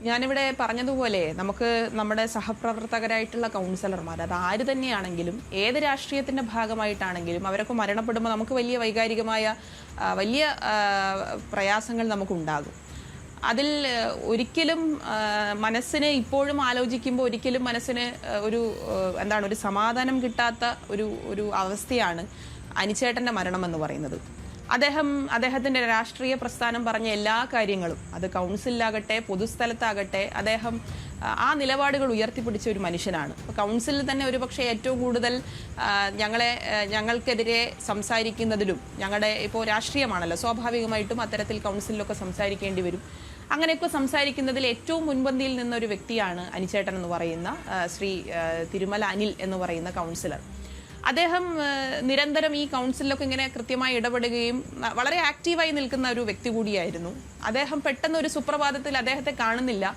ഞാനിവിടെ പറഞ്ഞതുപോലെ നമുക്ക് നമ്മുടെ സഹപ്രവർത്തകരായിട്ടുള്ള കൗൺസിലർമാർ അത് ആര് തന്നെയാണെങ്കിലും ഏത് രാഷ്ട്രീയത്തിന്റെ ഭാഗമായിട്ടാണെങ്കിലും അവരൊക്കെ മരണപ്പെടുമ്പോൾ നമുക്ക് വലിയ വൈകാരികമായ വലിയ പ്രയാസങ്ങൾ നമുക്കുണ്ടാകും. അതിൽ ഒരിക്കലും മനസ്സിന് ഇപ്പോഴും ആലോചിക്കുമ്പോൾ ഒരിക്കലും മനസ്സിന് ഒരു സമാധാനം കിട്ടാത്ത ഒരു അവസ്ഥയാണ് അനിച്ചേട്ടൻ്റെ മരണം എന്ന് പറയുന്നത്. അദ്ദേഹത്തിൻ്റെ രാഷ്ട്രീയ പ്രസ്ഥാനം പറഞ്ഞ എല്ലാ കാര്യങ്ങളും, അത് കൗൺസിലാകട്ടെ പൊതുസ്ഥലത്താകട്ടെ, അദ്ദേഹം ആ നിലപാടുകൾ ഉയർത്തിപ്പിടിച്ച ഒരു മനുഷ്യനാണ്. അപ്പോൾ കൗൺസിലിൽ തന്നെ ഒരുപക്ഷെ ഏറ്റവും കൂടുതൽ ഞങ്ങൾക്കെതിരെ സംസാരിക്കുന്നതിലും, ഇപ്പോൾ രാഷ്ട്രീയമാണല്ലോ, സ്വാഭാവികമായിട്ടും അത്തരത്തിൽ കൗൺസിലിലൊക്കെ സംസാരിക്കേണ്ടി വരും. അങ്ങനെയൊക്കെ സംസാരിക്കുന്നതിൽ ഏറ്റവും മുൻപന്തിയിൽ നിന്നൊരു വ്യക്തിയാണ് അനിച്ചേട്ടൻ എന്ന് പറയുന്ന ശ്രീ തിരുമല അനിൽ എന്ന് പറയുന്ന കൗൺസിലർ. അദ്ദേഹം നിരന്തരം ഈ കൗൺസിലൊക്കെ ഇങ്ങനെ കൃത്യമായി ഇടപെടുകയും വളരെ ആക്റ്റീവായി നിൽക്കുന്ന ഒരു വ്യക്തി കൂടിയായിരുന്നു. അദ്ദേഹം പെട്ടെന്ന് ഒരു സുപ്രഭാതത്തിൽ അദ്ദേഹത്തെ കാണുന്നില്ല.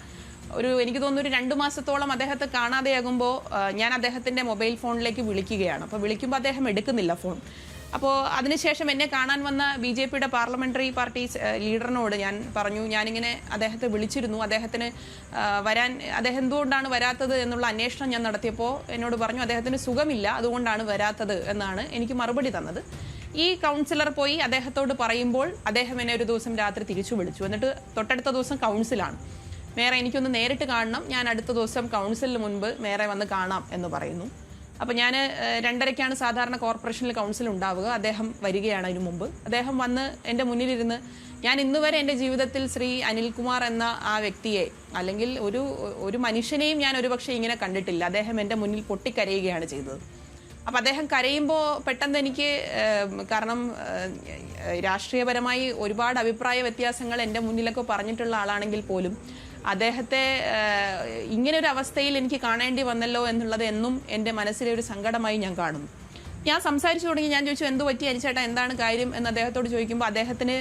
എനിക്ക് തോന്നുന്നു ഒരു 2 മാസത്തോളം അദ്ദേഹത്തെ കാണാതെയാകുമ്പോൾ ഞാൻ അദ്ദേഹത്തിന്റെ മൊബൈൽ ഫോണിലേക്ക് വിളിക്കുകയാണ്. അപ്പോൾ വിളിക്കുമ്പോൾ അദ്ദേഹം എടുക്കുന്നില്ല ഫോൺ. അപ്പോൾ അതിനുശേഷം എന്നെ കാണാൻ വന്ന BJPയുടെ പാർലമെന്ററി പാർട്ടി ലീഡറിനോട് ഞാൻ പറഞ്ഞു, ഞാനിങ്ങനെ അദ്ദേഹത്തെ വിളിച്ചിരുന്നു, അദ്ദേഹത്തിന് അദ്ദേഹം എന്തുകൊണ്ടാണ് വരാത്തത് എന്നുള്ള അന്വേഷണം ഞാൻ നടത്തിയപ്പോൾ എന്നോട് പറഞ്ഞു അദ്ദേഹത്തിന് സുഖമില്ല, അതുകൊണ്ടാണ് വരാത്തത് എന്നാണ് എനിക്ക് മറുപടി തന്നത്. ഈ കൗൺസിലർ പോയി അദ്ദേഹത്തോട് പറയുമ്പോൾ അദ്ദേഹം എന്നെ ഒരു ദിവസം രാത്രി തിരിച്ചു വിളിച്ചു. എന്നിട്ട് തൊട്ടടുത്ത ദിവസം കൗൺസിലാണ്. മേറെ എനിക്കൊന്ന് നേരിട്ട് കാണണം, ഞാൻ അടുത്ത ദിവസം കൗൺസിലിന് മുൻപ് മേറെ വന്ന് കാണാം എന്ന് പറയുന്നു. അപ്പോൾ ഞാൻ 2:30-ക്കാണ് സാധാരണ കോർപ്പറേഷനിൽ കൗൺസിൽ ഉണ്ടാവുക. അദ്ദേഹം വരികയാണ് അതിനു മുമ്പ്. അദ്ദേഹം വന്ന് എൻ്റെ മുന്നിലിരുന്ന്, ഞാൻ ഇന്നുവരെ എൻ്റെ ജീവിതത്തിൽ ശ്രീ അനിൽകുമാർ എന്ന ആ വ്യക്തിയെ, അല്ലെങ്കിൽ ഒരു മനുഷ്യനെയും ഞാൻ ഒരുപക്ഷെ ഇങ്ങനെ കണ്ടിട്ടില്ല. അദ്ദേഹം എൻ്റെ മുന്നിൽ പൊട്ടിക്കരയുകയാണ് ചെയ്തത്. അപ്പം അദ്ദേഹം കരയുമ്പോൾ പെട്ടെന്ന് എനിക്ക്, കാരണം രാഷ്ട്രീയപരമായി ഒരുപാട് അഭിപ്രായ വ്യത്യാസങ്ങൾ എൻ്റെ മുന്നിലൊക്കെ പറഞ്ഞിട്ടുള്ള ആളാണെങ്കിൽ പോലും അദ്ദേഹത്തെ ഇങ്ങനൊരു അവസ്ഥയിൽ എനിക്ക് കാണേണ്ടി വന്നല്ലോ എന്നുള്ളത് എന്നും എൻ്റെ മനസ്സിലെ ഒരു സങ്കടമായി ഞാൻ കാണുന്നു. ഞാൻ സംസാരിച്ചു തുടങ്ങി. ഞാൻ ചോദിച്ചു, എന്തു പറ്റി അനിച്ചേട്ടാ, എന്താണ് കാര്യം എന്ന് അദ്ദേഹത്തോട് ചോദിക്കുമ്പോൾ അദ്ദേഹത്തിന്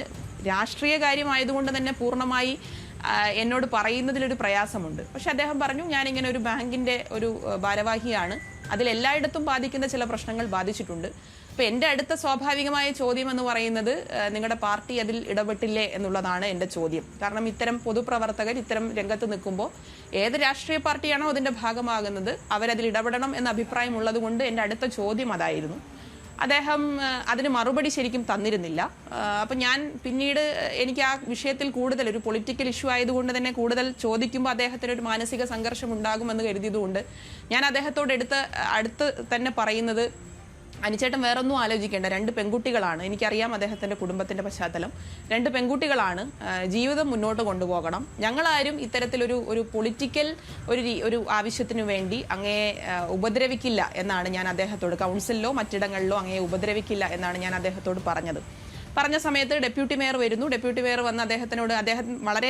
രാഷ്ട്രീയ കാര്യമായതുകൊണ്ട് തന്നെ പൂർണ്ണമായി എന്നോട് പറയുന്നതിലൊരു പ്രയാസമുണ്ട്. പക്ഷെ അദ്ദേഹം പറഞ്ഞു, ഞാനിങ്ങനെ ഒരു ബാങ്കിൻ്റെ ഒരു ഭാരവാഹിയാണ്, അതിലെല്ലായിടത്തും ബാധിക്കുന്ന ചില പ്രശ്നങ്ങൾ ബാധിച്ചിട്ടുണ്ട്. അപ്പോൾ എൻ്റെ അടുത്ത സ്വാഭാവികമായ ചോദ്യം എന്ന് പറയുന്നത്, നിങ്ങളുടെ പാർട്ടി അതിൽ ഇടപെട്ടില്ലേ എന്നുള്ളതാണ് എൻ്റെ ചോദ്യം. കാരണം ഇത്തരം പൊതുപ്രവർത്തകർ ഇത്തരം രംഗത്ത് നിൽക്കുമ്പോൾ ഏത് രാഷ്ട്രീയ പാർട്ടിയാണോ അതിൻ്റെ ഭാഗമാകുന്നത് അവരതിൽ ഇടപെടണം എന്ന അഭിപ്രായം ഉള്ളത് കൊണ്ട് എൻ്റെ അടുത്ത ചോദ്യം അതായിരുന്നു. അദ്ദേഹം അതിന് മറുപടി ശരിക്കും തന്നിരുന്നില്ല. അപ്പം ഞാൻ പിന്നീട് എനിക്ക് ആ വിഷയത്തിൽ കൂടുതൽ ഒരു പൊളിറ്റിക്കൽ ഇഷ്യൂ ആയതുകൊണ്ട് തന്നെ കൂടുതൽ ചോദിക്കുമ്പോൾ അദ്ദേഹത്തിന് ഒരു മാനസിക സംഘർഷം ഉണ്ടാകുമെന്ന് കരുതിയതുകൊണ്ട് ഞാൻ അദ്ദേഹത്തോട് അടുത്ത് തന്നെ പറയുന്നത്, അനിച്ചേട്ടൻ വേറൊന്നും ആലോചിക്കേണ്ട, 2 പെൺകുട്ടികളാണ്, എനിക്കറിയാം അദ്ദേഹത്തിൻ്റെ കുടുംബത്തിൻ്റെ പശ്ചാത്തലം, 2 പെൺകുട്ടികളാണ്, ജീവിതം മുന്നോട്ട് കൊണ്ടുപോകണം. ഞങ്ങളാരും ഇത്തരത്തിലൊരു പൊളിറ്റിക്കൽ ഒരു ആവശ്യത്തിനു വേണ്ടി അങ്ങയെ ഉപദ്രവിക്കില്ല എന്നാണ് ഞാൻ അദ്ദേഹത്തോട്, കൗൺസിലിലോ മറ്റിടങ്ങളിലോ അങ്ങയെ ഉപദ്രവിക്കില്ല എന്നാണ് ഞാൻ അദ്ദേഹത്തോട് പറഞ്ഞ സമയത്ത് ഡെപ്യൂട്ടി മേയർ വരുന്നു. ഡെപ്യൂട്ടി മേയർ വന്ന് അദ്ദേഹം വളരെ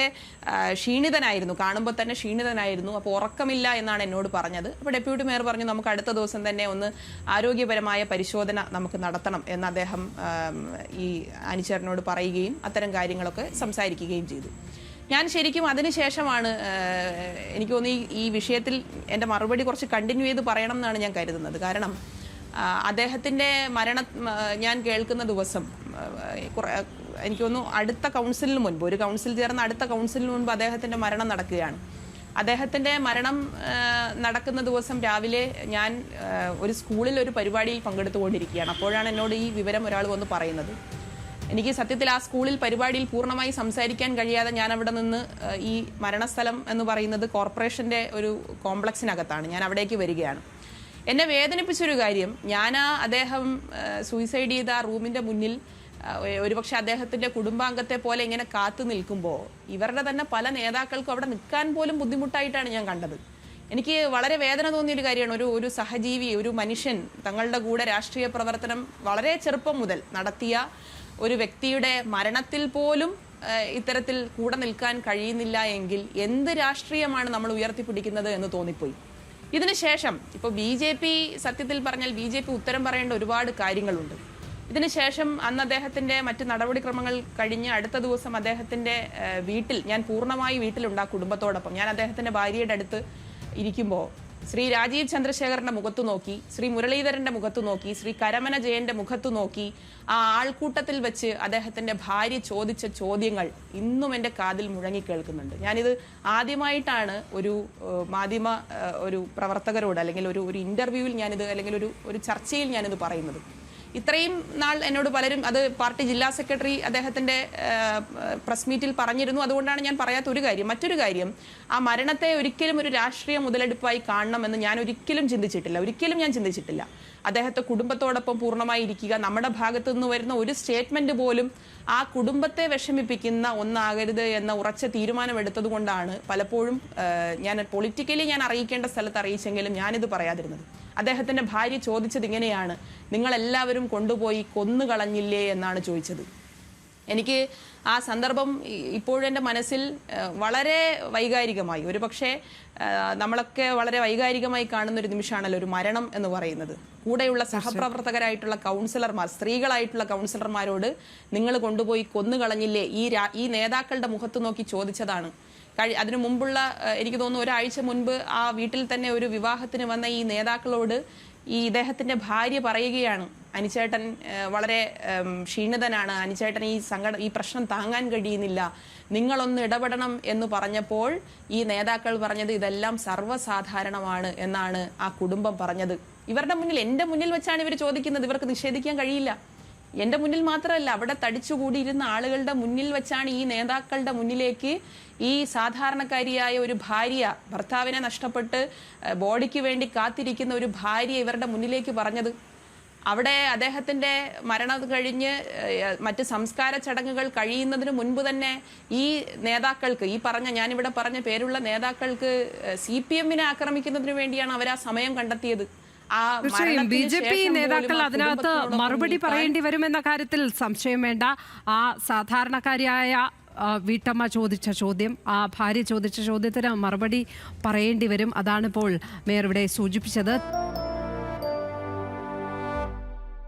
ക്ഷീണിതനായിരുന്നു, കാണുമ്പോൾ തന്നെ ക്ഷീണിതനായിരുന്നു. അപ്പോൾ ഉറക്കമില്ല എന്നാണ് എന്നോട് പറഞ്ഞത്. അപ്പോൾ ഡെപ്യൂട്ടി മേയർ പറഞ്ഞു, നമുക്ക് അടുത്ത ദിവസം തന്നെ ഒന്ന് ആരോഗ്യപരമായ പരിശോധന നമുക്ക് നടത്തണം എന്ന് അദ്ദേഹം ഈ അനിച്ചേട്ടനോട് പറയുകയും അത്തരം കാര്യങ്ങളൊക്കെ സംസാരിക്കുകയും ചെയ്തു. ഞാൻ ശരിക്കും അതിനുശേഷമാണ് എനിക്ക് തോന്നുന്നു ഈ വിഷയത്തിൽ എൻ്റെ മറുപടി കുറച്ച് കണ്ടിന്യൂ ചെയ്ത് പറയണം എന്നാണ് ഞാൻ കരുതുന്നത്. കാരണം അദ്ദേഹത്തിൻ്റെ മരണം ഞാൻ കേൾക്കുന്ന ദിവസം എനിക്ക് തോന്നുന്നു അടുത്ത കൗൺസിലിന് മുൻപ്, ഒരു കൗൺസിൽ ചേർന്ന അടുത്ത കൗൺസിലിന് മുൻപ് അദ്ദേഹത്തിൻ്റെ മരണം നടക്കുകയാണ്. അദ്ദേഹത്തിൻ്റെ മരണം നടക്കുന്ന ദിവസം രാവിലെ ഞാൻ ഒരു സ്കൂളിൽ ഒരു പരിപാടിയിൽ പങ്കെടുത്തുകൊണ്ടിരിക്കുകയാണ്. അപ്പോഴാണ് എന്നോട് ഈ വിവരം ഒരാൾ വന്ന് പറയുന്നത്. എനിക്ക് സത്യത്തിൽ ആ സ്കൂളിൽ പരിപാടിയിൽ പൂർണ്ണമായി സംസാരിക്കാൻ കഴിയാതെ ഞാൻ അവിടെ നിന്ന്, ഈ മരണസ്ഥലം എന്ന് പറയുന്നത് കോർപ്പറേഷൻ്റെ ഒരു കോംപ്ലക്സിനകത്താണ്, ഞാൻ അവിടേക്ക് വരികയാണ്. എന്നെ വേദനിപ്പിച്ചൊരു കാര്യം, അദ്ദേഹം സൂയിസൈഡ് ചെയ്ത ആ റൂമിൻ്റെ മുന്നിൽ ഒരുപക്ഷെ അദ്ദേഹത്തിൻ്റെ കുടുംബാംഗത്തെ പോലെ ഇങ്ങനെ കാത്തു നിൽക്കുമ്പോൾ ഇവരുടെ തന്നെ പല നേതാക്കൾക്കും അവിടെ നിൽക്കാൻ പോലും ബുദ്ധിമുട്ടായിട്ടാണ് ഞാൻ കണ്ടത്. എനിക്ക് വളരെ വേദന തോന്നിയൊരു കാര്യമാണ്, ഒരു സഹജീവി, ഒരു മനുഷ്യൻ തങ്ങളുടെ കൂടെ രാഷ്ട്രീയ പ്രവർത്തനം വളരെ ചെറുപ്പം മുതൽ നടത്തിയ ഒരു വ്യക്തിയുടെ മരണത്തിൽ പോലും ഇത്തരത്തിൽ കൂടെ നിൽക്കാൻ കഴിയുന്നില്ല എങ്കിൽ എന്ത് രാഷ്ട്രീയമാണ് നമ്മൾ ഉയർത്തിപ്പിടിക്കുന്നത് എന്ന് തോന്നിപ്പോയി. ഇതിനുശേഷം ഇപ്പോൾ BJP, സത്യത്തിൽ പറഞ്ഞാൽ BJP ഉത്തരം പറയേണ്ട ഒരുപാട് കാര്യങ്ങളുണ്ട്. ഇതിനുശേഷം അന്ന് അദ്ദേഹത്തിൻ്റെ മറ്റ് നടപടിക്രമങ്ങൾ കഴിഞ്ഞ് അടുത്ത ദിവസം അദ്ദേഹത്തിൻ്റെ വീട്ടിൽ, ഞാൻ പൂർണ്ണമായി വീട്ടിലുണ്ടാ കുടുംബത്തോടൊപ്പം, ഞാൻ അദ്ദേഹത്തിൻ്റെ ഭാര്യയുടെ അടുത്ത് ഇരിക്കുമ്പോൾ ശ്രീ രാജീവ് ചന്ദ്രശേഖറിന്റെ മുഖത്തു നോക്കി, ശ്രീ മുരളീധരന്റെ മുഖത്തു നോക്കി, ശ്രീ കരമന ജയന്റെ മുഖത്തു നോക്കി, ആ ആൾക്കൂട്ടത്തിൽ വെച്ച് അദ്ദേഹത്തിന്റെ ഭാര്യ ചോദിച്ച ചോദ്യങ്ങൾ ഇന്നും എൻ്റെ കാതിൽ മുഴങ്ങി കേൾക്കുന്നുണ്ട്. ഞാനിത് ആദ്യമായിട്ടാണ് ഒരു മാധ്യമ ഒരു പ്രവർത്തകരോട് അല്ലെങ്കിൽ ഒരു ഇന്റർവ്യൂവിൽ ഞാനിത് അല്ലെങ്കിൽ ഒരു ചർച്ചയിൽ ഞാനിത് പറയുന്നത്. ഇത്രയും നാൾ എന്നോട് പലരും, അത് പാർട്ടി ജില്ലാ സെക്രട്ടറി അദ്ദേഹത്തിന്റെ പ്രസ് മീറ്റിൽ പറഞ്ഞിരുന്നു, അതുകൊണ്ടാണ് ഞാൻ പറയാത്ത ഒരു കാര്യം. മറ്റൊരു കാര്യം, ആ മരണത്തെ ഒരിക്കലും ഒരു രാഷ്ട്രീയ മുതലെടുപ്പായി കാണണമെന്ന് ഞാൻ ഒരിക്കലും ചിന്തിച്ചിട്ടില്ല. അദ്ദേഹത്തെ കുടുംബത്തോടൊപ്പം പൂർണ്ണമായി ഇരിക്കുക, നമ്മുടെ ഭാഗത്തു നിന്ന് വരുന്ന ഒരു സ്റ്റേറ്റ്മെന്റ് പോലും ആ കുടുംബത്തെ വിഷമിപ്പിക്കുന്ന ഒന്നാകരുത് എന്ന ഉറച്ച തീരുമാനമെടുത്തത് കൊണ്ടാണ് പലപ്പോഴും ഞാൻ പൊളിറ്റിക്കലി ഞാൻ അറിയിക്കേണ്ട സ്ഥലത്ത് അറിയിച്ചെങ്കിലും ഞാനിത് പറയാതിരുന്നത്. അദ്ദേഹത്തിന്റെ ഭാര്യ ചോദിച്ചത് ഇങ്ങനെയാണ്, നിങ്ങളെല്ലാവരും കൊണ്ടുപോയി കൊന്നുകളഞ്ഞില്ലേ എന്നാണ് ചോദിച്ചത്. എനിക്ക് ആ സന്ദർഭം ഇപ്പോഴും എൻ്റെ മനസ്സിൽ വളരെ വൈകാരികമായി, ഒരു പക്ഷേ നമ്മളൊക്കെ വളരെ വൈകാരികമായി കാണുന്ന ഒരു നിമിഷമാണല്ലോ ഒരു മരണം എന്ന് പറയുന്നത്. കൂടെയുള്ള സഹപ്രവർത്തകരായിട്ടുള്ള കൗൺസിലർമാർ, സ്ത്രീകളായിട്ടുള്ള കൗൺസിലർമാരോട് നിങ്ങൾ കൊണ്ടുപോയി കൊന്നുകളഞ്ഞില്ലേ ഈ നേതാക്കളുടെ മുഖത്ത് നോക്കി ചോദിച്ചതാണ്. അതിനു മുമ്പുള്ള, എനിക്ക് തോന്നുന്നു ഒരാഴ്ച മുൻപ് ആ വീട്ടിൽ തന്നെ ഒരു വിവാഹത്തിന് വന്ന ഈ നേതാക്കളോട് ഈ ഇദ്ദേഹത്തിന്റെ ഭാര്യ പറയുകയാണ്, അനിച്ചേട്ടൻ വളരെ ക്ഷീണിതനാണ്, അനിച്ചേട്ടൻ ഈ പ്രശ്നം താങ്ങാൻ കഴിയുന്നില്ല, നിങ്ങളൊന്ന് ഇടപെടണം എന്ന് പറഞ്ഞപ്പോൾ ഈ നേതാക്കൾ പറഞ്ഞത് ഇതെല്ലാം സർവ്വസാധാരണമാണ് എന്നാണ് ആ കുടുംബം പറഞ്ഞത്. ഇവരുടെ മുന്നിൽ, എൻ്റെ മുന്നിൽ വെച്ചാണ് ഇവർ ചോദിക്കുന്നത്, ഇവർക്ക് നിഷേധിക്കാൻ കഴിയില്ല. എൻ്റെ മുന്നിൽ മാത്രമല്ല, അവിടെ തടിച്ചുകൂടിയിരുന്ന ആളുകളുടെ മുന്നിൽ വെച്ചാണ് ഈ നേതാക്കളുടെ മുന്നിലേക്ക് ഈ സാധാരണക്കാരിയായ ഒരു ഭാര്യ, ഭർത്താവിനെ നഷ്ടപ്പെട്ട് ബോഡിക്ക് വേണ്ടി കാത്തിരിക്കുന്ന ഒരു ഭാര്യ ഇവരുടെ മുന്നിലേക്ക് പറഞ്ഞത്. അവിടെ അദ്ദേഹത്തിന്റെ മരണം കഴിഞ്ഞ് മറ്റ് സംസ്കാര ചടങ്ങുകൾ കഴിയുന്നതിന് മുൻപ് തന്നെ ഈ നേതാക്കൾക്ക്, ഞാനിവിടെ പറഞ്ഞ പേരുള്ള നേതാക്കൾക്ക് CPM-നെ ആക്രമിക്കുന്നതിന് വേണ്ടിയാണ് അവർ ആ സമയം കണ്ടെത്തിയത്. BJP നേതാക്കൾ അതിനകത്ത് മറുപടി പറയേണ്ടി വരുമെന്ന കാര്യത്തിൽ സംശയം വേണ്ട. ആ സാധാരണക്കാരിയായ വീട്ടമ്മ ചോദിച്ച ചോദ്യം, ആ ഭാര്യ ചോദിച്ച ചോദ്യത്തിന് മറുപടി പറയേണ്ടി വരും. അതാണിപ്പോൾ മേയർ ഇവിടെ സൂചിപ്പിച്ചത്.